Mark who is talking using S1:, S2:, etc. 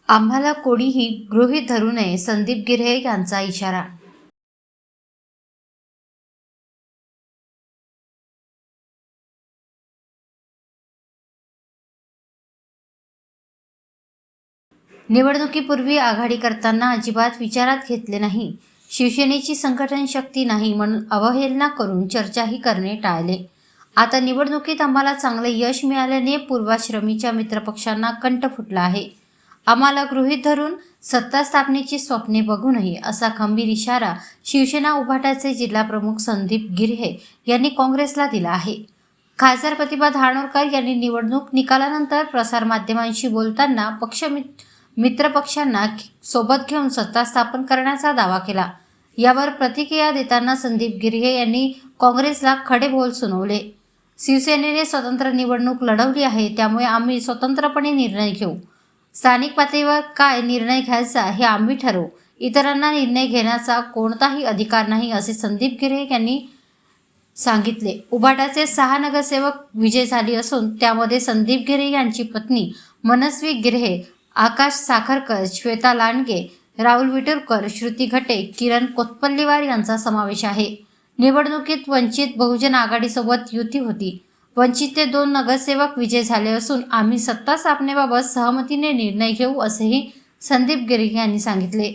S1: आम्हाला कोणीही गृहीत धरू नये, संदीप गिऱ्हे यांचा इशारा. निवडणुकीपूर्वी आघाडी करताना अजिबात विचारात घेतले नाही. शिवसेनेची संघटन शक्ती नाही म्हणून अवहेलना करून चर्चाही करणे टाळले. आता निवडणुकीत आम्हाला चांगले यश मिळाल्याने पूर्वाश्रमीच्या मित्रपक्षांना कंठ फुटला आहे. आम्हाला गृहीत धरून सत्ता स्थापनेची स्वप्ने बघू नये, असा खंबीर इशारा शिवसेना उभाटाचे जिल्हाप्रमुख संदीप गिऱ्हे यांनी काँग्रेसला दिला आहे. खासदार प्रतिभा धानोरकर यांनी निवडणूक निकालानंतर प्रसारमाध्यमांशी बोलताना मित्रपक्षांना सोबत घेऊन सत्ता स्थापन करण्याचा दावा केला. यावर प्रतिक्रिया देताना संदीप गिऱ्हे यांनी काँग्रेसला खडे बोल सुनावले. शिवसेनेने स्वतंत्र निवडणूक लढवली आहे, त्यामुळे आम्ही स्वतंत्रपणे निर्णय घेऊ. स्थानिक पातळीवर काय निर्णय घ्यायचा हे आम्ही ठरवू. इतरांना निर्णय घेण्याचा कोणताही अधिकार नाही, असे संदीप गिऱ्हे यांनी सांगितले. उभाटाचे 6 नगरसेवक विजय झाली असून त्यामध्ये संदीप गिऱ्हे यांची पत्नी मनस्वी गिऱ्हे, आकाश साखरकर, श्वेता लांडगे, राहुल विटुरकर, श्रुती घटे, किरण कोत्पल्लीवार यांचा समावेश आहे. निवडणुकीत वंचित बहुजन आघाडीसोबत युती होती. वंचितचे 2 नगरसेवक विजय झाले असून आम्ही सत्ता स्थापनेबाबत सहमतीने निर्णय घेऊ, असेही संदीप गिऱ्हे यांनी सांगितले.